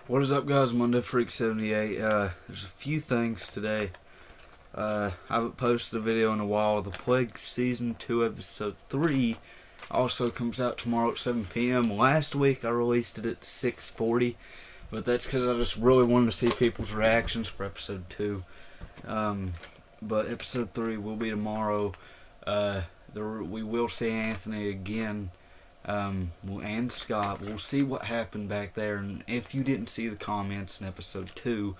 What is up, guys? Monday Freak 78. There's a few things today. I haven't posted a video in a while. The Plague Season 2 Episode 3 also comes out tomorrow at 7 p.m. Last week I released it at 6:40, but that's because I just really wanted to see people's reactions for Episode 2. But Episode 3 will be tomorrow. We will see Anthony again. And Scott. We'll see what happened back there, and if you didn't see the comments in episode 2,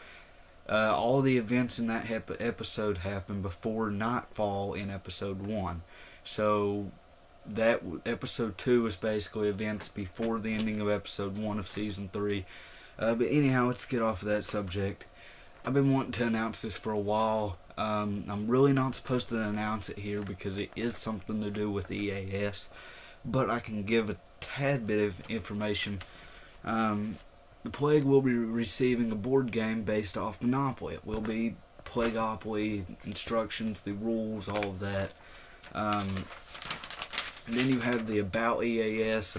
all the events in that episode happened before nightfall in episode 1. So that episode 2 is basically events before the ending of episode 1 of season 3. But anyhow, let's get off of that subject. I've been wanting to announce this for a while. I'm really not supposed to announce it here because it is something to do with EAS, but I can give a tad bit of information. The Plague will be receiving a board game based off Monopoly. It will be Plagueopoly, instructions, the rules, all of that. And then you have the About EAS,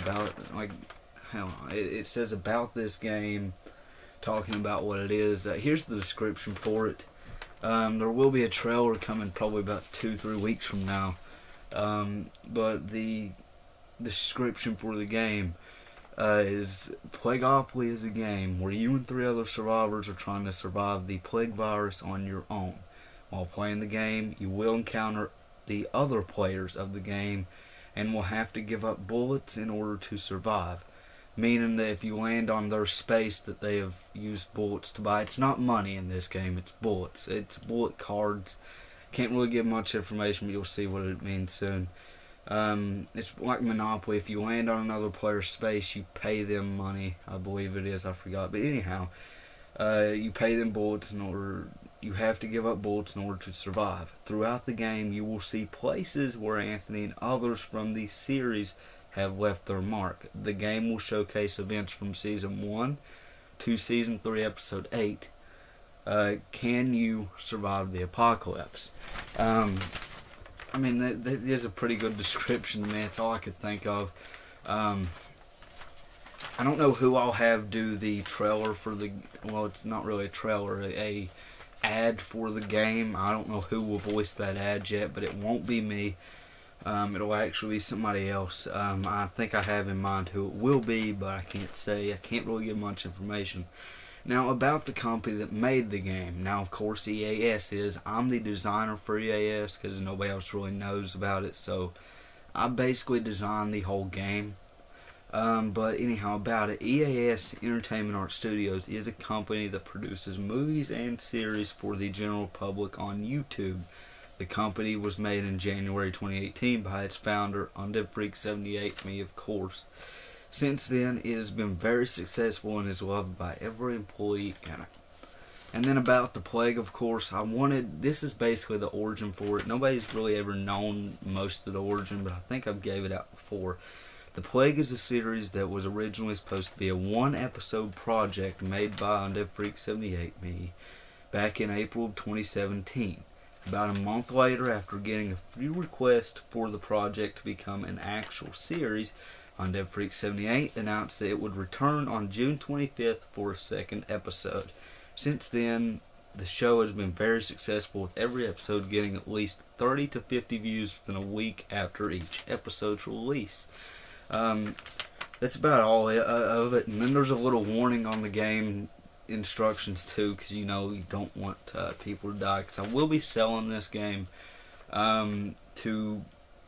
it says about this game, talking about what it is. Here's the description for it. There will be a trailer coming probably about 2-3 weeks from now. But the description for the game is Plagueopoly is a game where you and 3 other survivors are trying to survive the plague virus on your own. While playing the game, you will encounter the other players of the game and will have to give up bullets in order to survive. Meaning that if you land on their space that they have used bullets to buy, it's not money in this game, it's bullets. It's bullet cards. Can't really give much information, but you'll see what it means soon. It's like Monopoly. If you land on another player's space, you pay them money. I believe it is. I forgot. But anyhow, you pay them bullets in order. You have to give up bullets in order to survive. Throughout the game, you will see places where Anthony and others from the series have left their mark. The game will showcase events from Season 1 to Season 3, Episode 8. Can you survive the apocalypse? I mean, that is a pretty good description to me. That's all I could think of. I don't know who I'll have do the trailer for the... Well, it's not really a trailer, a ad for the game. I don't know who will voice that ad yet, but it won't be me. It'll actually be somebody else. I think I have in mind who it will be, but I can't say. I can't really give much information. Now, about the company that made the game. Now, of course, EAS is. I'm the designer for EAS because nobody else really knows about it. So, I basically designed the whole game. But anyhow, about it. EAS Entertainment Art Studios is a company that produces movies and series for the general public on YouTube. The company was made in January 2018 by its founder, Undead Freak 78, me of course. Since then, it has been very successful and is loved by every employee in it. And then about the Plague, of course, this is basically the origin for it. Nobody's really ever known most of the origin, but I think I've gave it out before. The Plague is a series that was originally supposed to be a 1-episode project made by Undead Freak 78, me, back in April of 2017. About a month later, after getting a few requests for the project to become an actual series, Undead Freak 78 announced that it would return on June 25th for a 2nd episode. Since then, the show has been very successful, with every episode getting at least 30 to 50 views within a week after each episode's release. That's about all of it. And then there's a little warning on the game instructions too, because you don't want people to die, because I will be selling this game to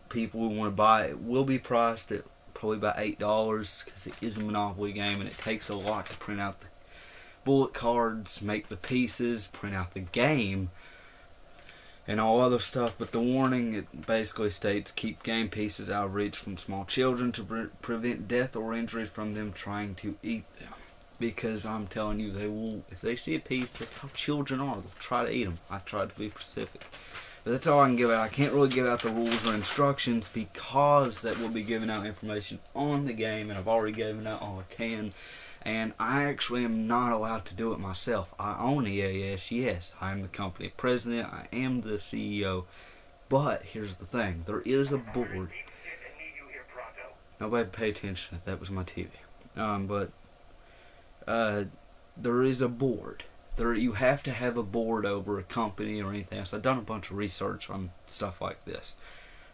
people who want to buy it. It will be priced at probably about $8 because it is a Monopoly game and it takes a lot to print out the bullet cards, make the pieces, print out the game, and all other stuff. But the warning, it basically states, keep game pieces out of reach from small children to prevent death or injury from them trying to eat them. Because I'm telling you, they will, if they see a piece, that's how children are. They'll try to eat them. I tried to be specific. But that's all I can give out. I can't really give out the rules or instructions because that will be giving out information on the game, and I've already given out all I can. And I actually am not allowed to do it myself. I own EAS, yes. I am the company president. I am the CEO. But here's the thing. There is a board. Nobody pay attention if that was my TV. there is a board. You have to have a board over a company or anything else. I've done a bunch of research on stuff like this.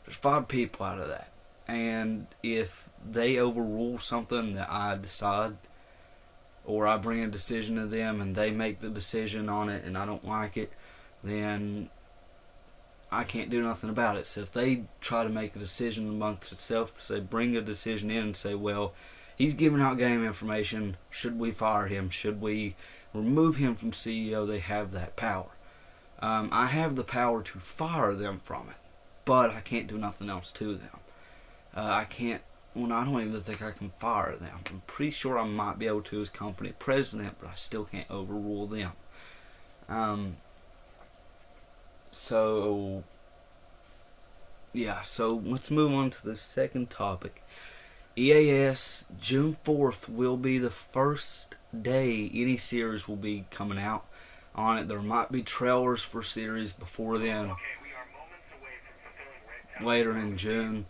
There's 5 people out of that. And if they overrule something that I decide, or I bring a decision to them and they make the decision on it and I don't like it, then I can't do nothing about it. So if they try to make a decision amongst itself, say bring a decision in and say, well, he's giving out game information, should we fire him? Should we remove him from CEO? They have that power. I have the power to fire them from it, but I can't do nothing else to them. I can't, well, I don't even think I can fire them. I'm pretty sure I might be able to as company president, but I still can't overrule them. So let's move on to the second topic. EAS, June 4th will be the first day any series will be coming out on it. There might be trailers for series before then, later in June,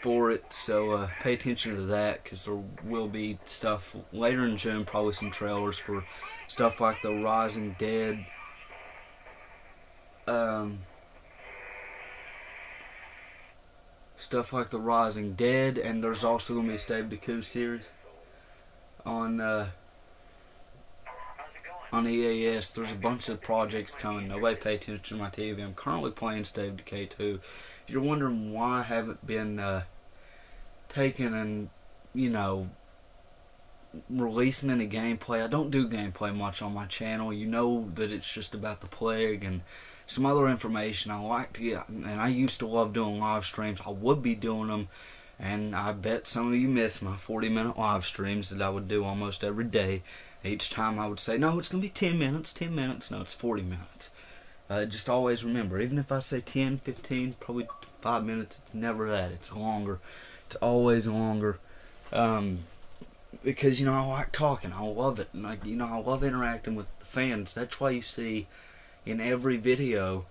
for it, so pay attention to that, because there will be stuff later in June, probably some trailers for stuff like The Rising Dead, stuff like The Rising Dead, and there's also going to be a Stave Deku series on EAS. There's a bunch of projects coming. Nobody pay attention to my TV. I'm currently playing Stave Decay 2. If you're wondering why I haven't been taking and, releasing any gameplay, I don't do gameplay much on my channel. You know that it's just about the plague and some other information I like to get, and I used to love doing live streams. I would be doing them, and I bet some of you miss my 40-minute live streams that I would do almost every day. Each time I would say, no, it's going to be 10 minutes, no, it's 40 minutes. Just always remember, even if I say 10, 15, probably 5 minutes, it's never that. It's longer. It's always longer. Because, I like talking. I love it. And I love interacting with the fans. That's why you see in every video,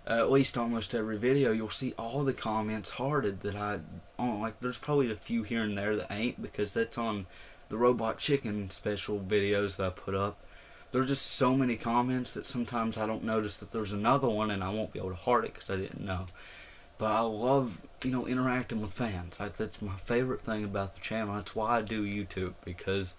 at least almost every video, you'll see all the comments hearted that I on. Like, there's probably a few here and there that ain't, because that's on the Robot Chicken special videos that I put up. There's just so many comments that sometimes I don't notice that there's another one, and I won't be able to heart it because I didn't know. But I love, interacting with fans. That's my favorite thing about the channel. That's why I do YouTube, because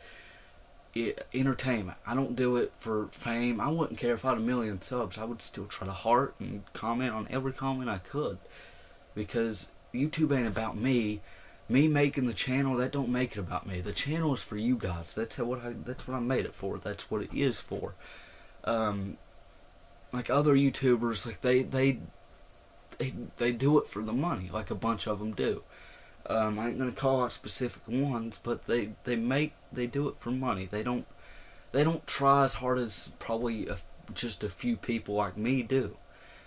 entertainment. I don't do it for fame. I wouldn't care if I had 1 million subs. I would still try to heart and comment on every comment I could, because YouTube ain't about me. Me making the channel, that don't make it about me. The channel is for you guys. That's what I made it for. That's what it is for. Like other YouTubers, like they do it for the money, like a bunch of them do. I ain't gonna call out specific ones, but they do it for money. They don't try as hard as probably just a few people like me do.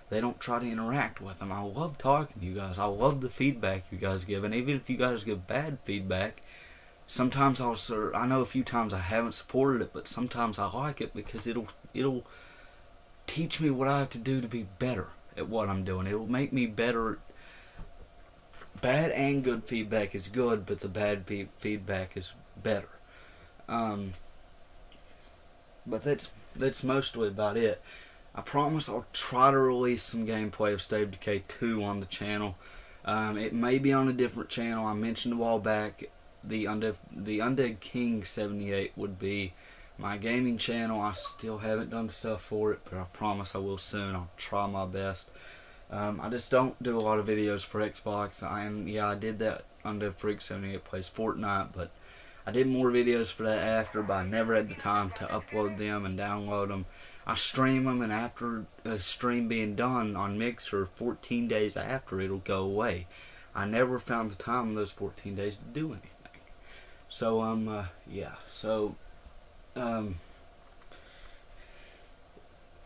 They don't try to interact with them. I love talking to you guys. I love the feedback you guys give, and even if you guys give bad feedback, sometimes I know a few times I haven't supported it, but sometimes I like it because it'll teach me what I have to do to be better at what I'm doing. It'll make me better. Bad and good feedback is good, but the bad feedback is better. But that's mostly about it. I promise I'll try to release some gameplay of Stave Decay 2 on the channel. It may be on a different channel. I mentioned a while back the Undead King 78 would be my gaming channel. I still haven't done stuff for it, but I promise I will soon. I'll try my best. I just don't do a lot of videos for Xbox. I did that Undead Freak 78 plays Fortnite, but I did more videos for that after, but I never had the time to upload them and download them. I stream them, and after a stream being done on Mixer, 14 days after, it'll go away. I never found the time in those 14 days to do anything. So,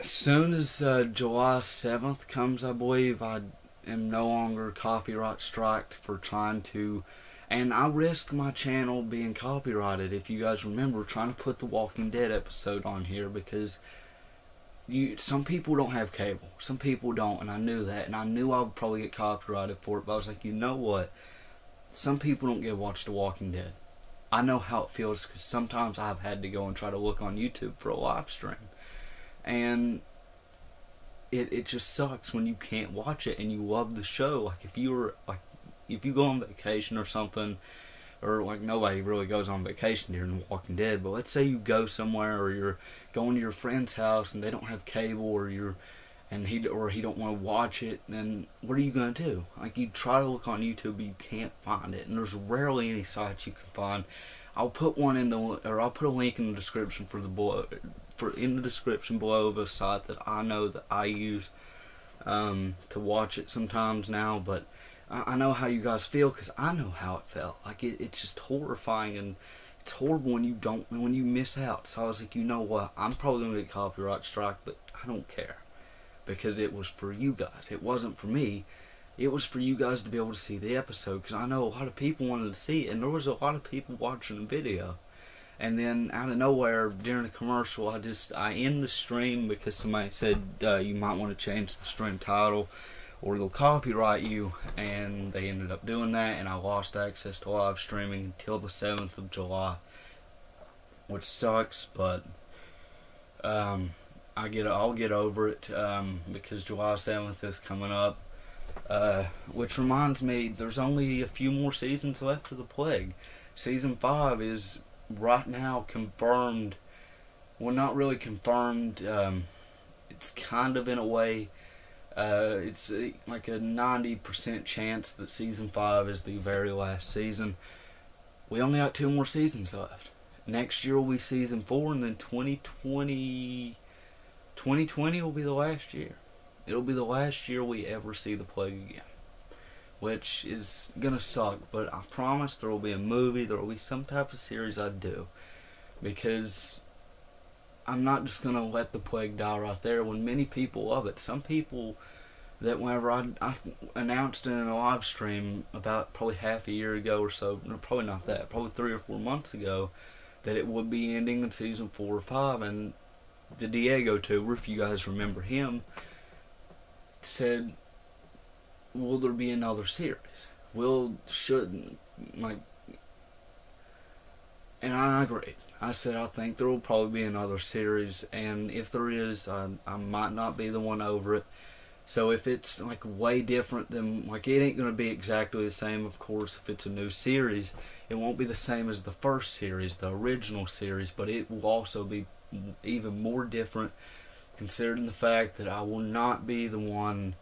as soon as July 7th comes, I believe, I am no longer copyright striked for trying to, and I risk my channel being copyrighted. If you guys remember, trying to put the Walking Dead episode on here, because some people don't have cable. Some people don't, and I knew that, and I knew I would probably get copyrighted for it, but I was like, you know what? Some people don't get to watch The Walking Dead. I know how it feels because sometimes I've had to go and try to look on YouTube for a live stream. And it just sucks when you can't watch it and you love the show. Like if you go on vacation or something, or like nobody really goes on vacation during The Walking Dead, but let's say you go somewhere or you're going to your friend's house and they don't have cable, or he don't want to watch it, then what are you gonna do? Like you try to look on YouTube, but you can't find it, and there's rarely any sites you can find. I'll put a link in the description in the description below of a site that I know that I use to watch it sometimes now, but I know how you guys feel because I know how it felt. Like it's just horrifying, and it's horrible when you miss out. So I was like, you know what? I'm probably gonna get copyright strike, but I don't care because it was for you guys. It wasn't for me. It was for you guys to be able to see the episode because I know a lot of people wanted to see it, and there was a lot of people watching the video. And then out of nowhere during the commercial, I end the stream because somebody said you might want to change the stream title or they'll copyright you, and they ended up doing that, and I lost access to live streaming until the 7th of July, which sucks, but I'll get over it because July 7th is coming up, which reminds me, there's only a few more seasons left of The Plague. Season 5 is right now confirmed. Well, not really confirmed. It's kind of in a way. It's like a 90% chance that season 5 is the very last season. We only got 2 more seasons left. Next year will be season 4, and then 2020 will be the last year. It'll be the last year we ever see The Plague again, which is gonna suck, but I promise there will be a movie, there will be some type of series I do, because I'm not just gonna let The Plague die right there when many people love it. Some people that whenever I announced in a live stream about probably half a year ago or so, no, probably not that, probably 3 or 4 months ago, that it would be ending in season 4 or 5, and the Diego tuber, if you guys remember him, said, will there be another series? And I agree. I said I think there will probably be another series, and if there is, I might not be the one over it. So if it's like way different than, like, it ain't gonna be exactly the same, of course. If it's a new series, it won't be the same as the first series, the original series, but it will also be even more different, considering the fact that I will not be the one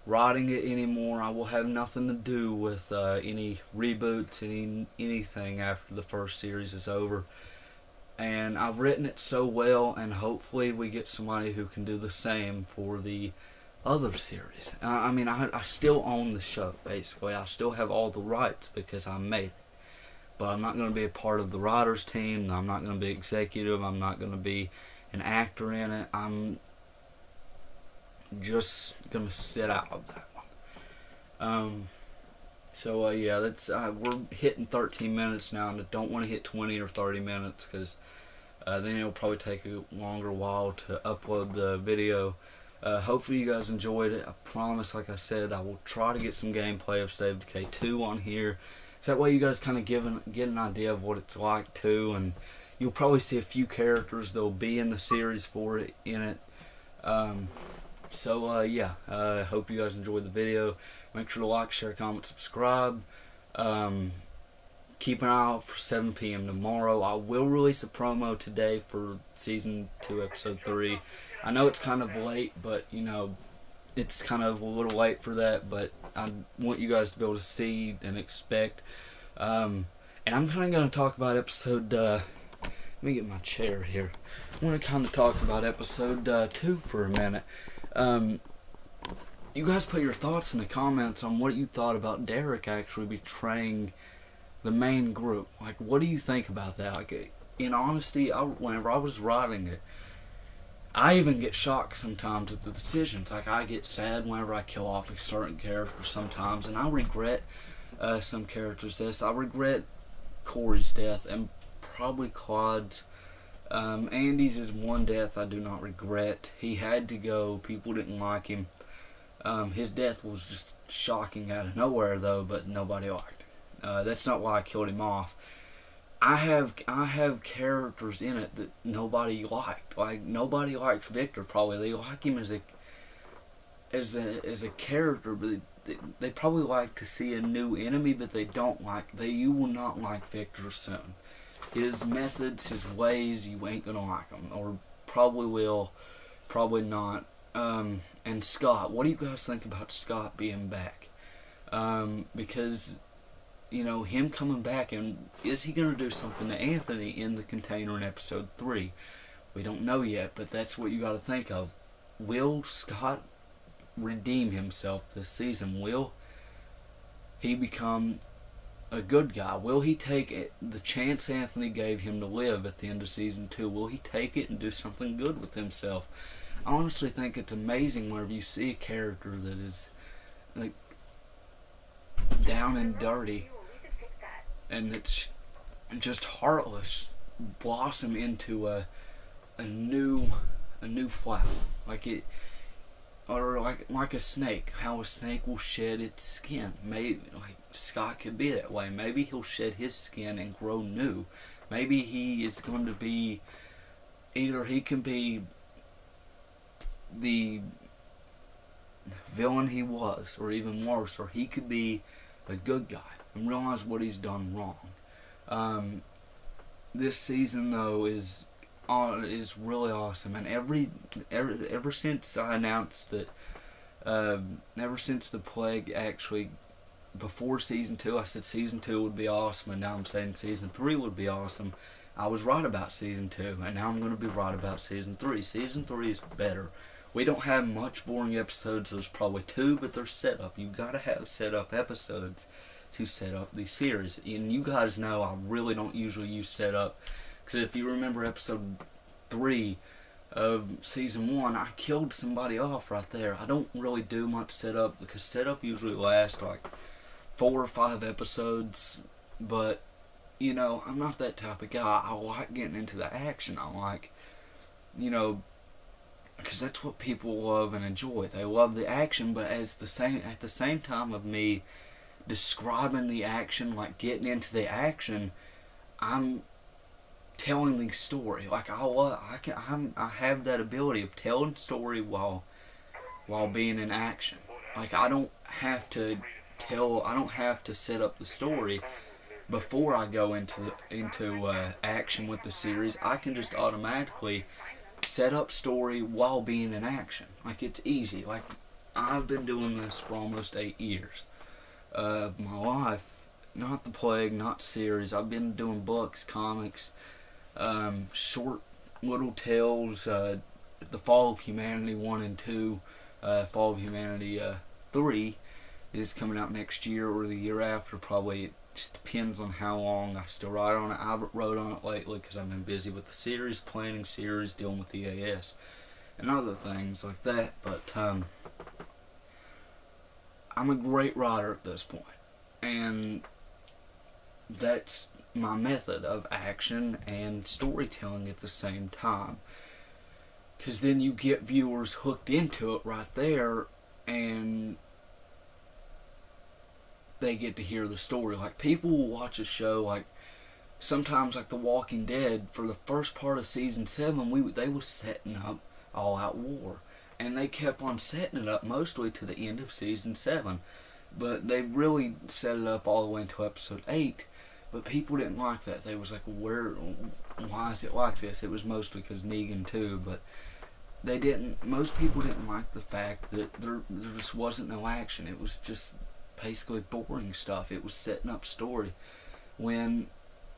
writing it anymore. I will have nothing to do with any reboots, anything after the first series is over. And I've written it so well, and hopefully we get somebody who can do the same for the other series. I still own the show, basically. I still have all the rights because I made it. But I'm not going to be a part of the writers team. I'm not going to be executive. I'm not going to be an actor in it. I'm just going to sit out of that one. That's we're hitting 13 minutes now, and I don't want to hit 20 or 30 minutes because then it'll probably take a longer while to upload the video. Hopefully you guys enjoyed it. I promise, like I said, I will try to get some gameplay of State of Decay 2 on here. So that way you guys kind of get an idea of what it's like too, and you'll probably see a few characters that will be in the series for it in it. Hope you guys enjoyed the video. Make sure to like, share, comment, subscribe. Keep an eye out for 7 p.m. tomorrow. I will release a promo today for Season 2, Episode 3. I know it's kind of late, but, it's kind of a little late for that, but I want you guys to be able to see and expect. And I'm kind of going to talk about episode, let me get my chair here. I want to kind of talk about episode 2 for a minute. You guys put your thoughts in the comments on what you thought about Derek actually betraying the main group. Like, what do you think about that? Like, in honesty, whenever I was writing it, I even get shocked sometimes at the decisions. Like, I get sad whenever I kill off a certain character sometimes, and I regret some characters' deaths. I regret Corey's death, and probably Claude's. Andy's is one death I do not regret. He had to go. People didn't like him. His death was just shocking out of nowhere, though, but nobody liked him. That's not why I killed him off. I have characters in it that nobody liked. Like nobody likes Victor. Probably they like him as a character, but they probably like to see a new enemy, but they don't like. You will not like Victor soon. His methods, his ways, you ain't gonna like them, or probably will, probably not. And Scott, what do you guys think about Scott being back? Because him coming back, and is he gonna do something to Anthony in the container in episode 3? We don't know yet, but that's what you got to think of. Will Scott redeem himself this season? Will he become a good guy? Will he take the chance Anthony gave him to live at the end of season 2? Will he take it and do something good with himself? I honestly think it's amazing whenever you see a character that is like down and dirty and it's just heartless blossom into a new flower, or like a snake. How a snake will shed its skin. Maybe like Scott could be that way. Maybe he'll shed his skin and grow new. Maybe he is going to be either he can be the villain he was, or even worse, or he could be a good guy and realize what he's done wrong. This season though is really awesome, and ever since I announced that, ever since the plague actually, before season 2, I said season 2 would be awesome, and now I'm saying season 3 would be awesome. I was right about season 2, and now I'm going to be right about season 3. Season 3 is better. We don't have much boring episodes. There's probably 2, but they're set up. You gotta have set up episodes to set up the series. And you guys know I really don't usually use setup, because if you remember episode 3 of season 1, I killed somebody off right there. I don't really do much setup, because setup usually lasts like 4 or 5 episodes, but I'm not that type of guy. I like getting into the action. I like, because that's what people love and enjoy. They love the action, but at the same time of me describing the action, like getting into the action, I'm telling the story. Like I have that ability of telling story while being in action. Like I don't have to set up the story before I go into action with the series. I can just automatically set up story while being in action. Like it's easy. Like I've been doing this for almost 8 years of my life. Not the plague, not series. I've been doing books, comics, short little tales. The Fall of Humanity 1 and 2, Fall of Humanity 3 is coming out next year or the year after. Probably it just depends on how long I still write on it. I haven't wrote on it lately because I've been busy with the series, planning series, dealing with the EAS, and other things like that. But I'm a great writer at this point, and that's my method of action and storytelling at the same time. Because then you get viewers hooked into it right there, and they get to hear the story. Like people will watch a show, like sometimes like The Walking Dead. For the first part of season 7, they were setting up All Out War, and they kept on setting it up mostly to the end of season 7. But they really set it up all the way into episode 8. But people didn't like that. They was like, why is it like this? It was mostly because Negan too, but most people didn't like the fact that there just wasn't no action. It was just basically boring stuff. It was setting up story. When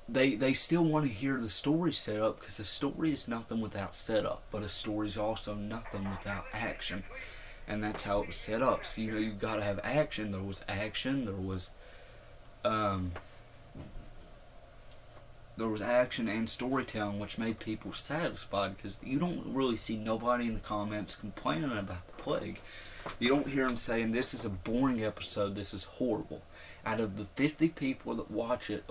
they still want to hear the story set up, because a story is nothing without setup, but a story is also nothing without action. And that's how it was set up. So you gotta have action. There was action. There was action and storytelling, which made people satisfied, because you don't really see nobody in the comments complaining about the plague. You don't hear them saying, this is a boring episode, this is horrible. Out of the 50 people that watch it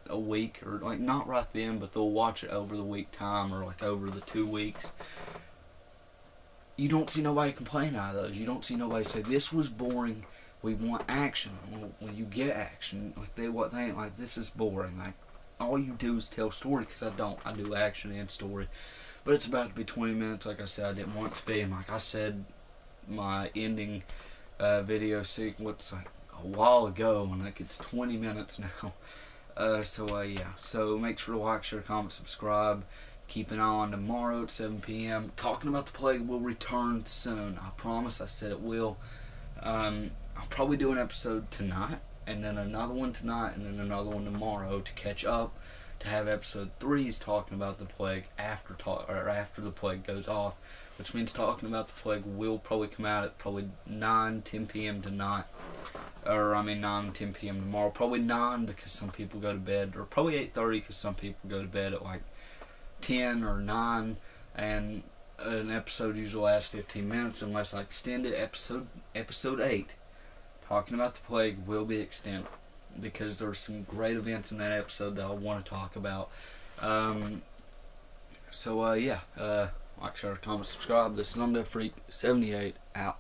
a week, or like not right then, but they'll watch it over the week time, or like over the 2 weeks, you don't see nobody complain out of those. You don't see nobody say, this was boring, we want action. When you get action, like they ain't like, this is boring. Like all you do is tell story, because I don't. I do action and story. But it's about to be 20 minutes. Like I said, I didn't want it to be. And like I said, my ending video sequence like a while ago, and like it's 20 minutes now. Yeah. So make sure to like, share, comment, subscribe. Keep an eye on tomorrow at 7 p.m. Talking About the Plague will return soon. I promise. I said it will. I'll probably do an episode tonight, and then another one tonight, and then another one tomorrow to catch up. To have episode 3 is Talking About the Plague after the plague goes off, which means Talking About the Plague will probably come out at probably 9-10 p.m. tonight. 9-10 p.m. tomorrow. Probably 9 because some people go to bed, or probably 8:30 because some people go to bed at like 10 or 9, and an episode usually lasts 15 minutes unless I extend it. Episode 8, Talking About the Plague, will be extended because there's some great events in that episode that I want to talk about. Like, share, comment, subscribe. This is Undead Freak 78 out.